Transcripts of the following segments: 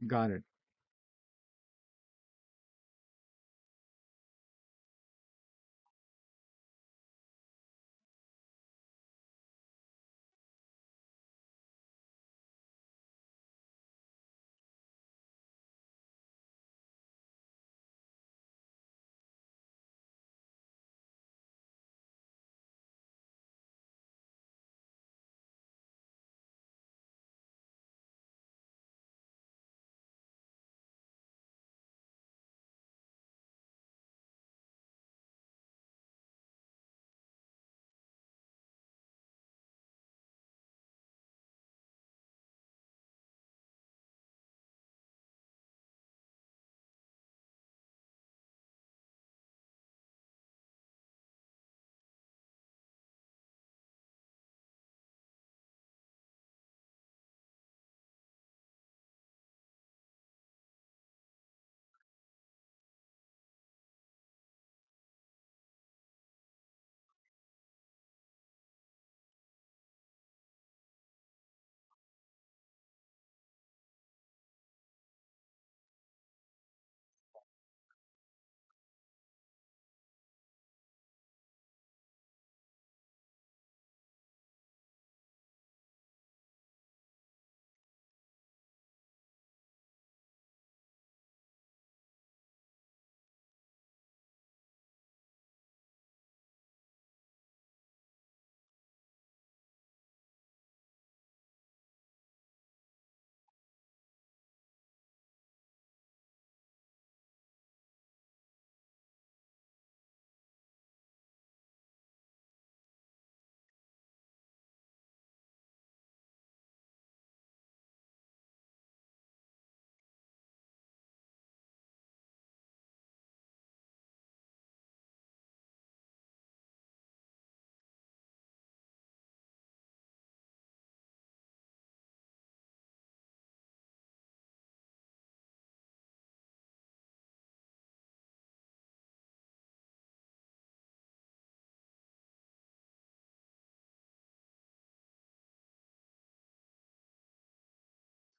Got it.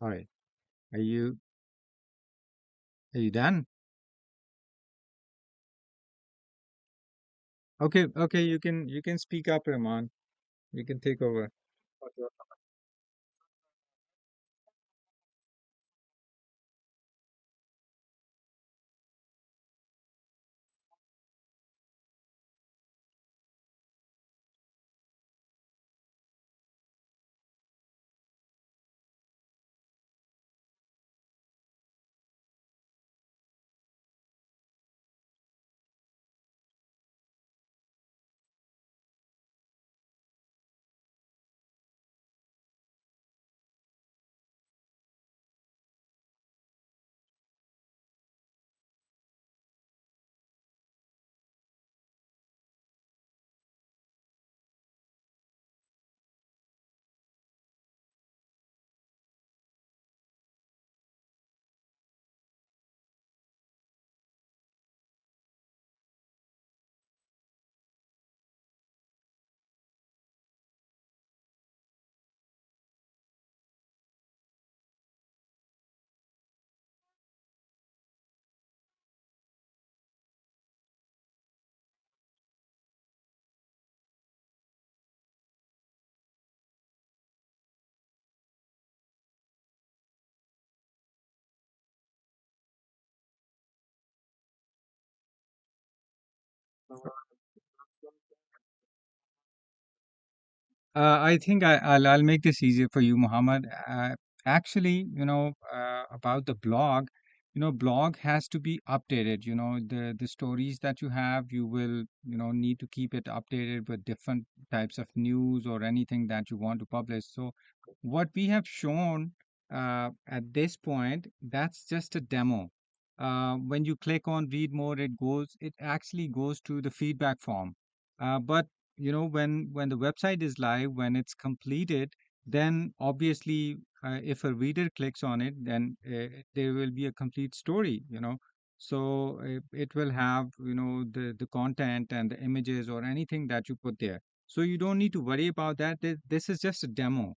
All right. Are you are you done? Okay, okay, you can speak up, Rahman. You can take over. I think I'll make this easier for you, Muhammad. Actually, about the blog, blog has to be updated. The stories that you have, you will, need to keep it updated with different types of news or anything that you want to publish. So, what we have shown at this point, that's just a demo. When you click on read more, it actually goes to the feedback form. But when the website is live, when it's completed, then obviously if a reader clicks on it, then there will be a complete story. So it will have the content and the images or anything that you put there, so you don't need to worry about that. This is just a demo.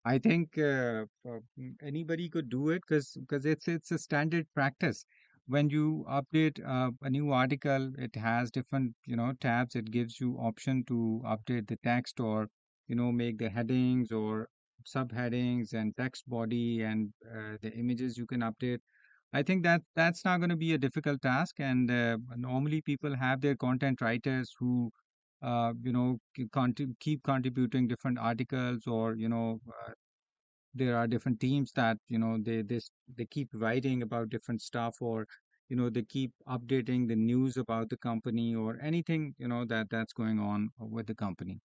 I think anybody could do it because it's a standard practice. When you update a new article, it has different tabs. It gives you option to update the text or make the headings or subheadings and text body and the images you can update. I think that that's not going to be a difficult task. And normally people have their content writers who keep contributing different articles or there are different teams that they keep writing about different stuff or they keep updating the news about the company or anything that's going on with the company.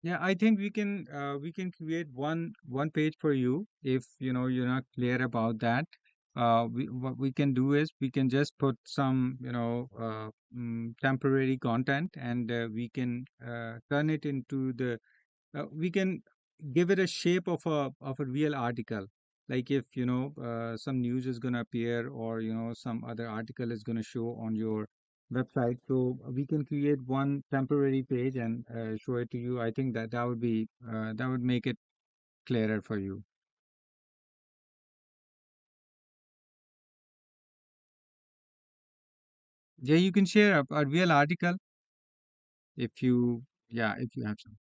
Yeah, I think we can create one page for you if you're not clear about that. What we can do is we can just put some temporary content and we can turn it into the we can give it a shape of a real article. Like if some news is going to appear or some other article is going to show on your website, so we can create one temporary page and show it to you. I think that that would make it clearer for you. Yeah, you can share a real article if you yeah, if you have some.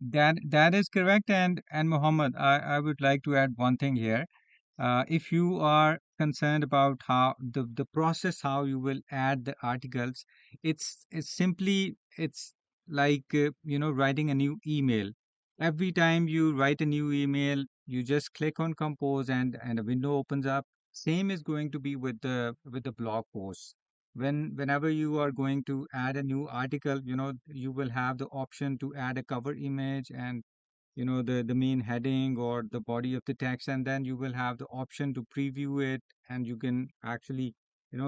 That is correct. And Mohammed, I would like to add one thing here. If you are concerned about how the process how you will add the articles, it's like writing a new email. Every time you write a new email, you just click on compose and a window opens up. Same is going to be with the blog post. whenever you are going to add a new article, you will have the option to add a cover image and the main heading or the body of the text, and then you will have the option to preview it, and you can actually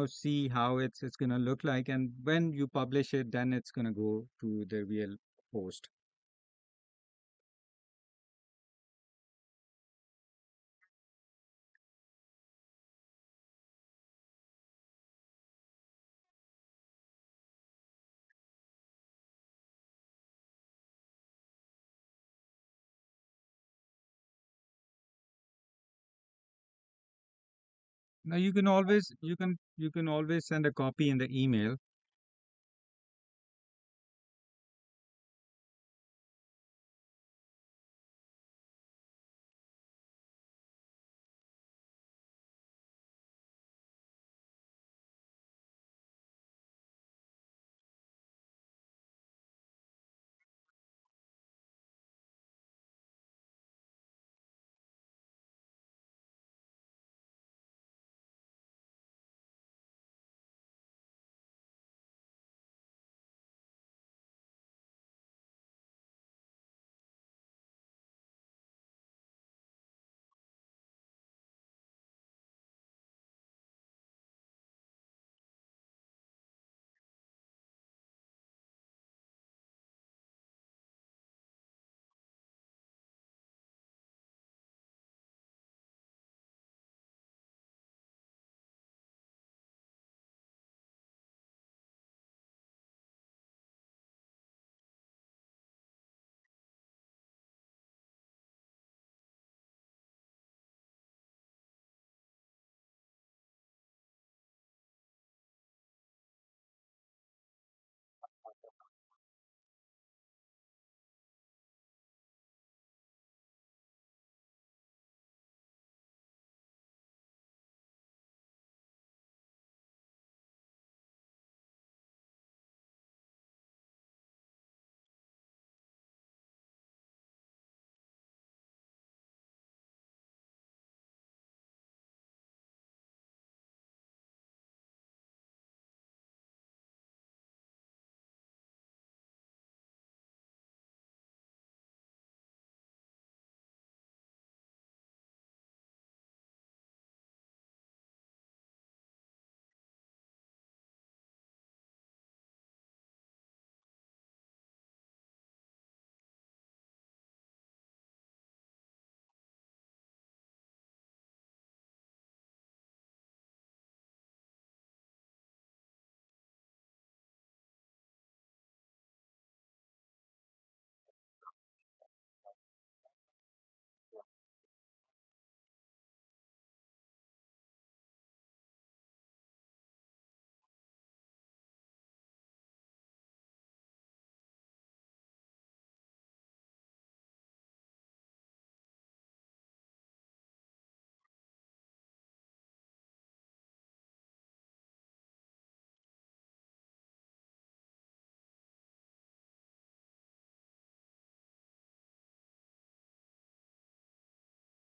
see how it's going to look like, and when you publish it, then it's going to go to the real post. Now you can always send a copy in the email.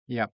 Yeah.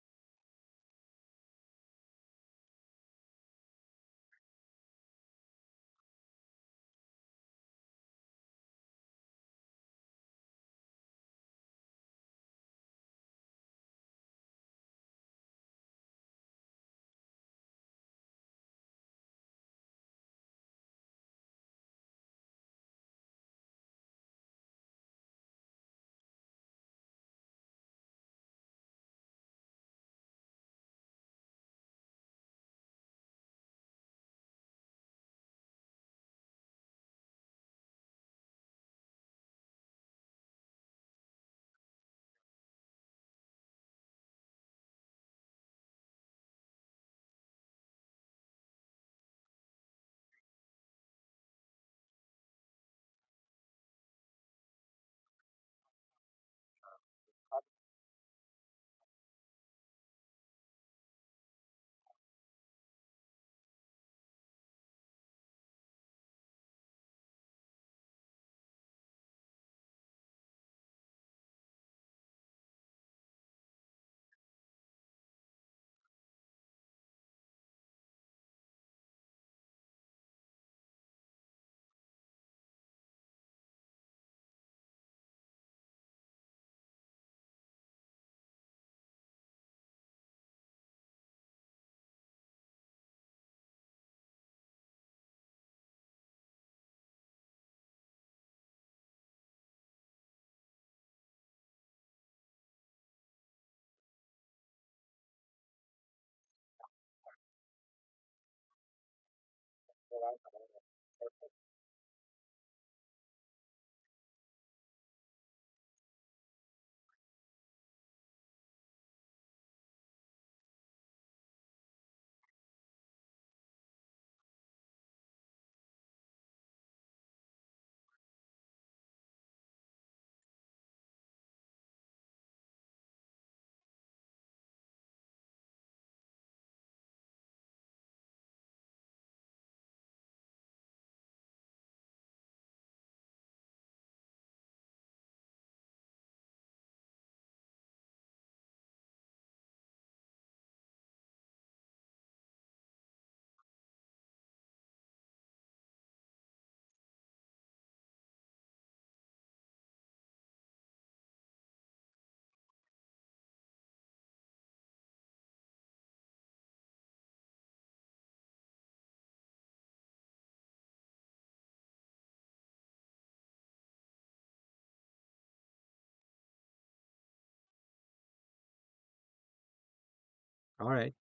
All right.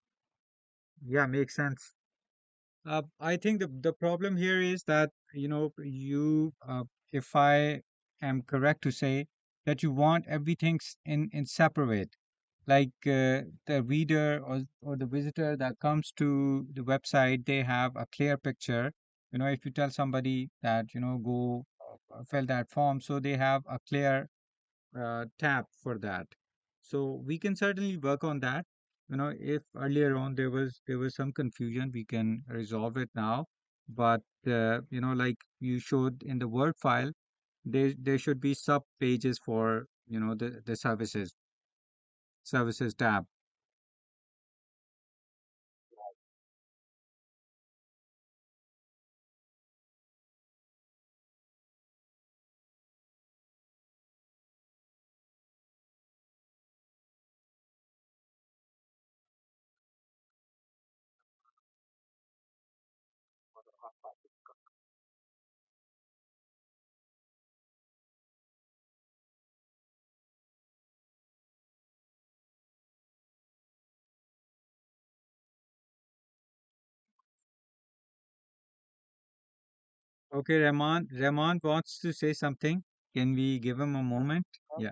Yeah, makes sense. I think the problem here is that, if I am correct to say that you want everything in separate, like the reader or the visitor that comes to the website, they have a clear picture. If you tell somebody that, go fill that form, so they have a clear tab for that. So we can certainly work on that. If earlier on there was some confusion, we can resolve it now. But like you showed in the Word file, there should be sub pages for the services tab. Okay, Rahman wants to say something. Can we give him a moment? Yeah.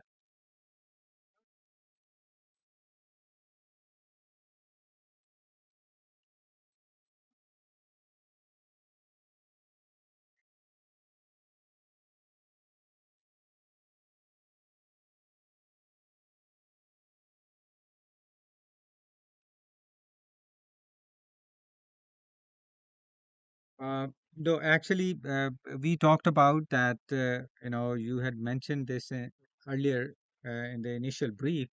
Uh, no, actually, we talked about that. You had mentioned this earlier in the initial brief.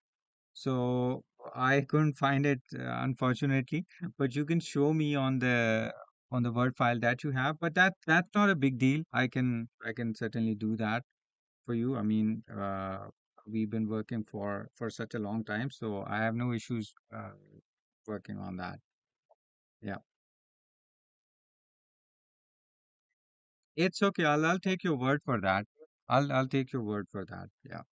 So I couldn't find it, unfortunately. But you can show me on the Word file that you have. But that's not a big deal. I can certainly do that for you. I mean, we've been working for such a long time, so I have no issues working on that. Yeah, it's okay. I'll take your word for that. I'll take your word for that. Yeah.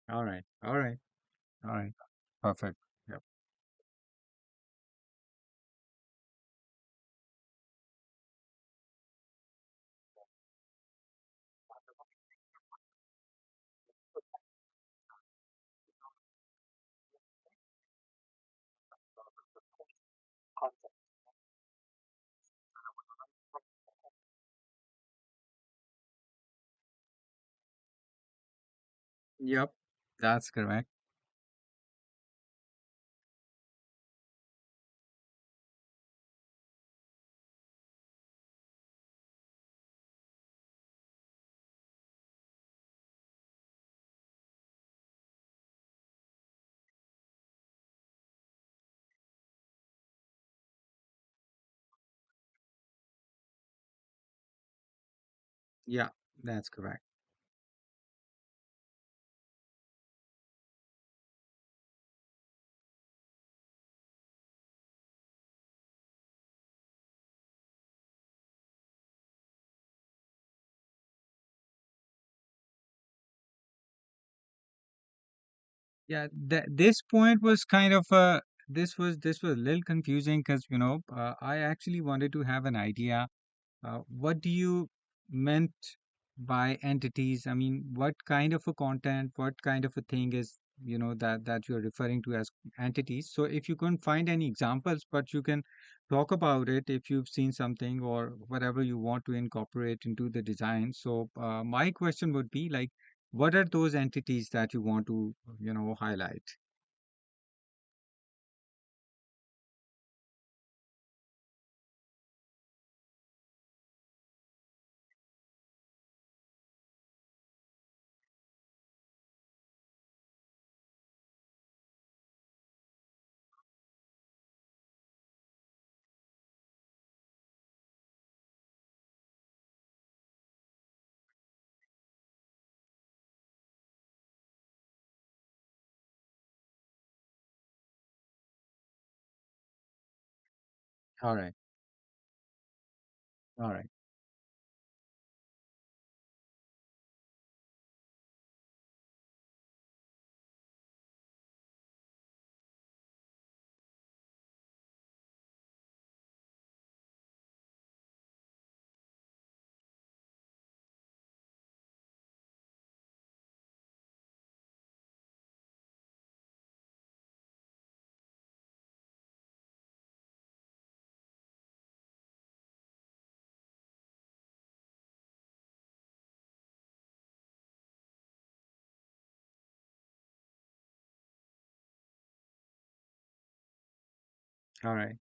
All right. All right. All right. Perfect. Yep. Yep. That's correct. Yeah, that's correct. Yeah, this point was kind of this was a little confusing because I actually wanted to have an idea. What do you meant by entities? I mean, what kind of a content, what kind of a thing is, that you're referring to as entities? So if you couldn't find any examples, but you can talk about it if you've seen something or whatever you want to incorporate into the design. So my question would be like, what are those entities that you want to, highlight? All right. All right. All right.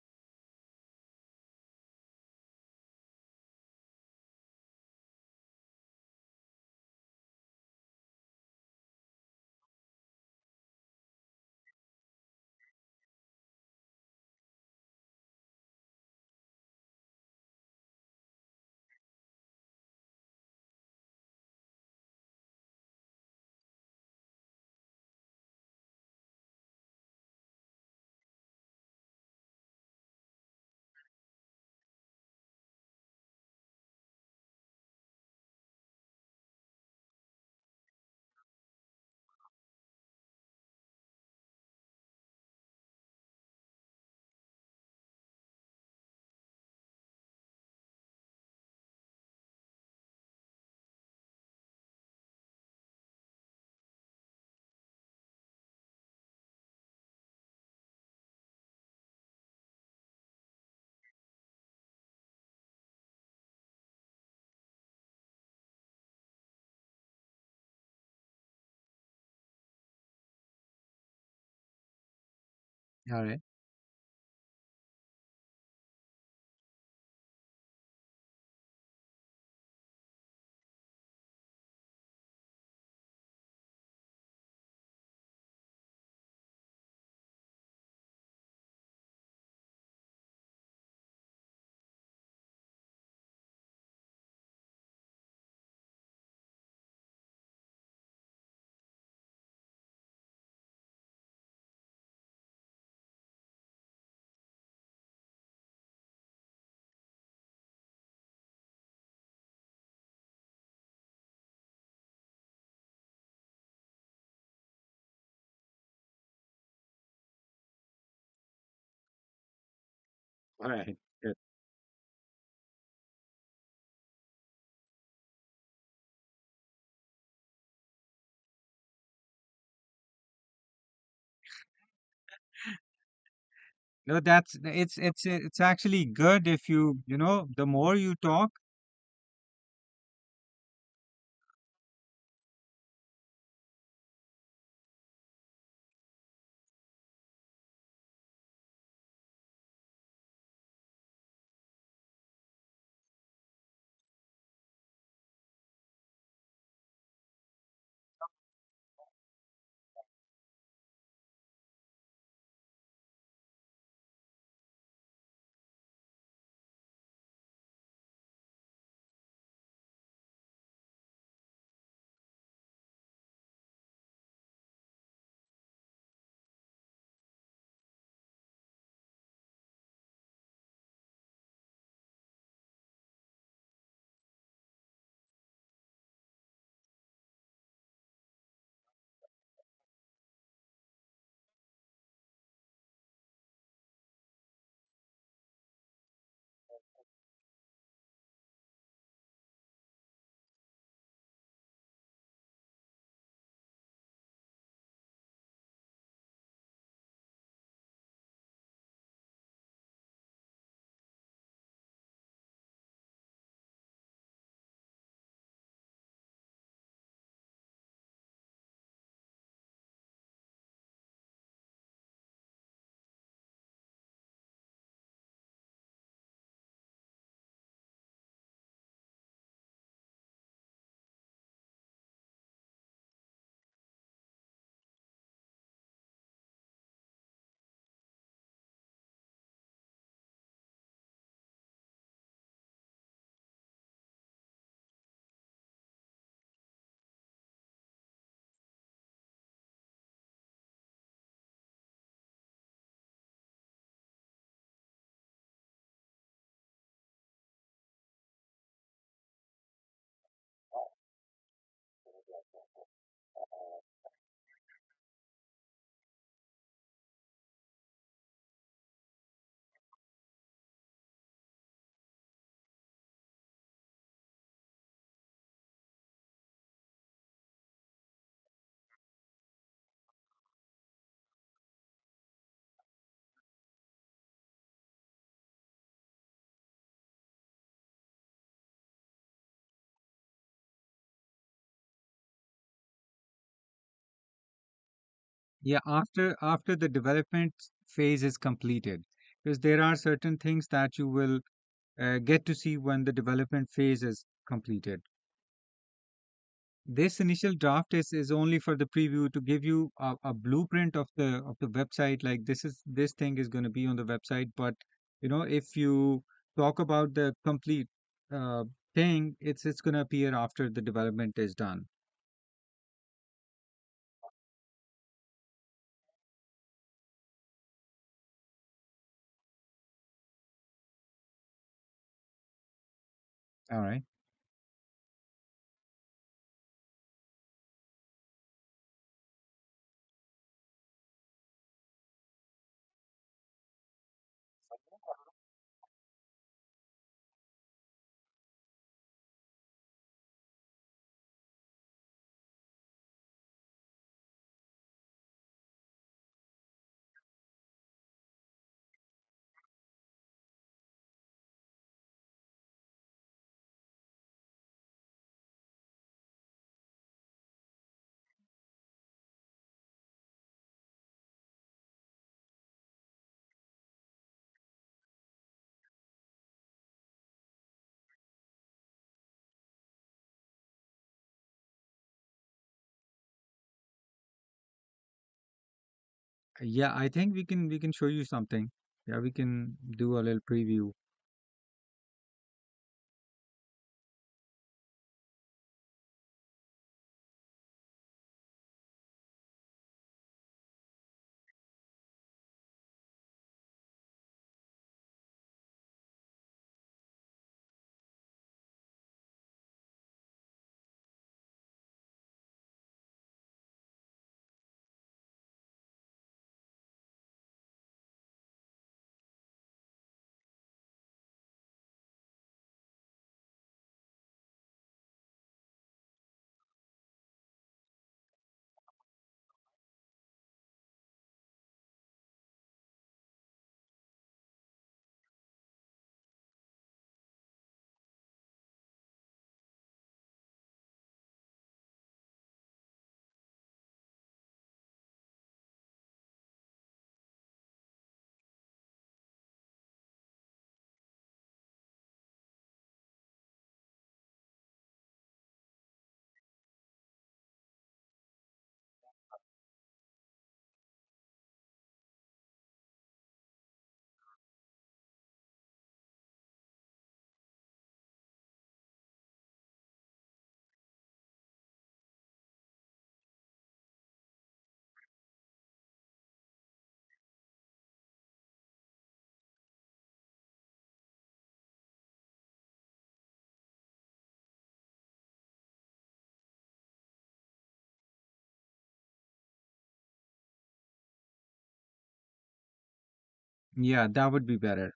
All right. All right. Good. No, it's actually good if the more you talk. Yeah, after the development phase is completed, because there are certain things that you will get to see when the development phase is completed. This initial draft is only for the preview to give you a blueprint of the website. Like this thing is going to be on the website, but if you talk about the complete uh, thing, it's going to appear after the development is done. All right. Yeah, I think we can show you something. Yeah, we can do a little preview. Yeah, that would be better.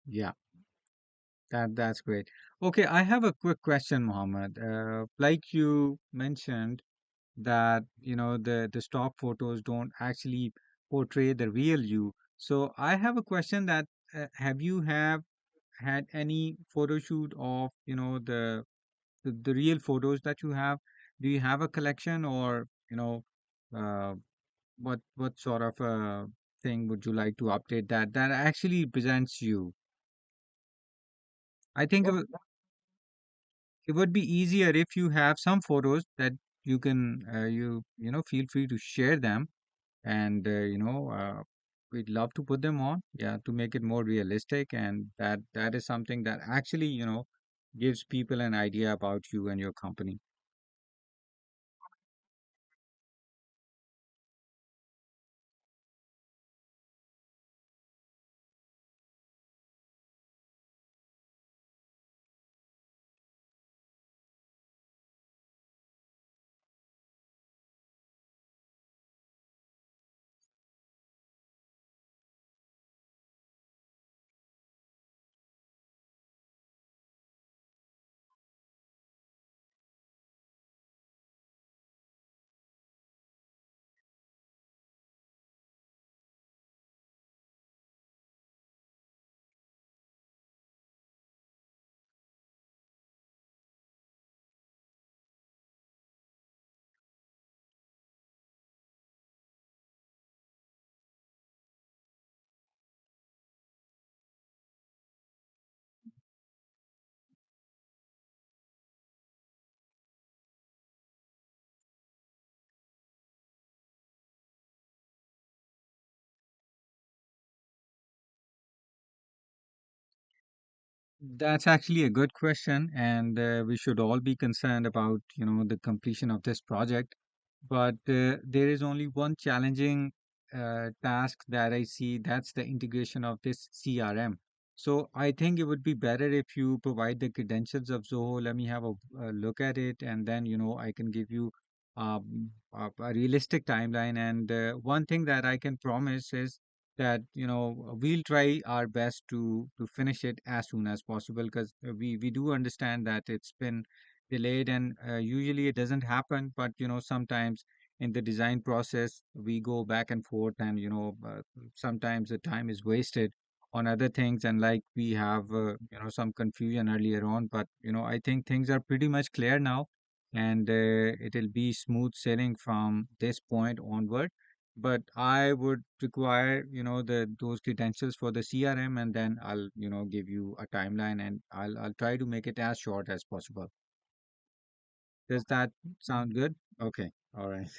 Yeah, that's great. Okay, I have a quick question, Mohammed. Like you mentioned that the stock photos don't actually portray the real you. So I have a question that have you have had any photo shoot of the real photos that you have Do you have a collection, or uh, what sort of thing would you like to update that actually presents you? I think it would be easier if you have some photos that you can feel free to share them, and we'd love to put them on, yeah, to make it more realistic, and that is something that actually gives people an idea about you and your company. That's actually a good question, and we should all be concerned about the completion of this project. But there is only one challenging task that I see. That's the integration of this CRM. So I think it would be better if you provide the credentials of Zoho. Let me have a look at it, and then I can give you a realistic timeline. And one thing that I can promise is that we'll try our best to finish it as soon as possible, because we do understand that it's been delayed, and usually it doesn't happen, but sometimes in the design process we go back and forth, and sometimes the time is wasted on other things, and like we have some confusion earlier on, but I think things are pretty much clear now, and it'll be smooth sailing from this point onward. But I would require, those credentials for the CRM, and then I'll, give you a timeline, and I'll try to make it as short as possible. Does that sound good? Okay. All right.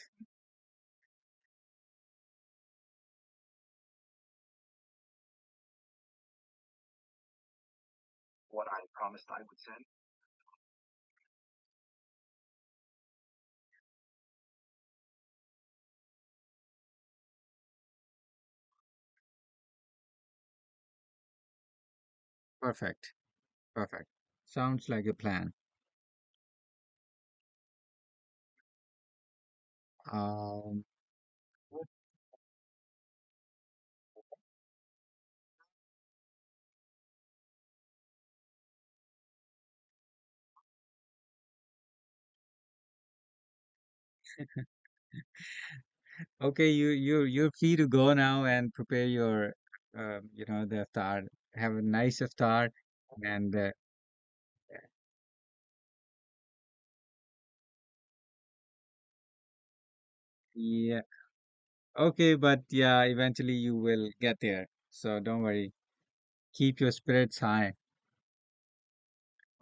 Perfect. Perfect. Sounds like a plan. Um, okay, you're free to go now and prepare your, the iftar. Have a nice iftar, and yeah. Okay, but yeah, eventually you will get there. So don't worry. Keep your spirits high.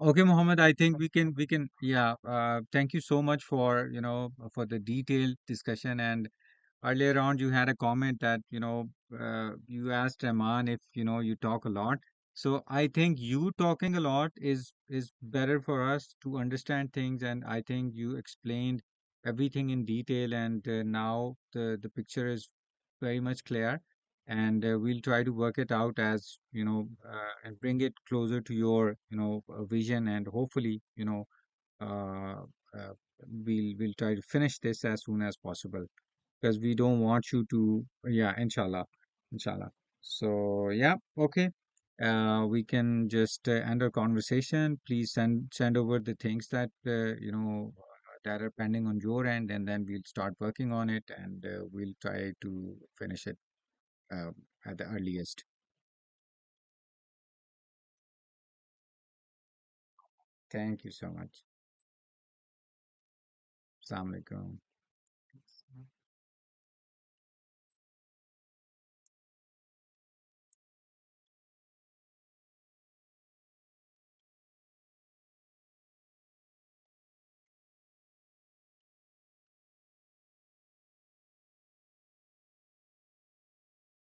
Okay, Mohammed, I think yeah, thank you so much for, for the detailed discussion. And earlier on, you had a comment that, you asked Rahman if, you talk a lot. So I think you talking a lot is better for us to understand things. And I think you explained everything in detail. And now the picture is very much clear. And we'll try to work it out as, and bring it closer to your, vision. And hopefully, uh, uh, we'll try to finish this as soon as possible, because we don't want you to, yeah, inshallah. So yeah, okay, we can just end our conversation. Please send over the things that that are pending on your end, and then we'll start working on it, and we'll try to finish it uh, at the earliest. Thank you so much. Assalamu alaikum.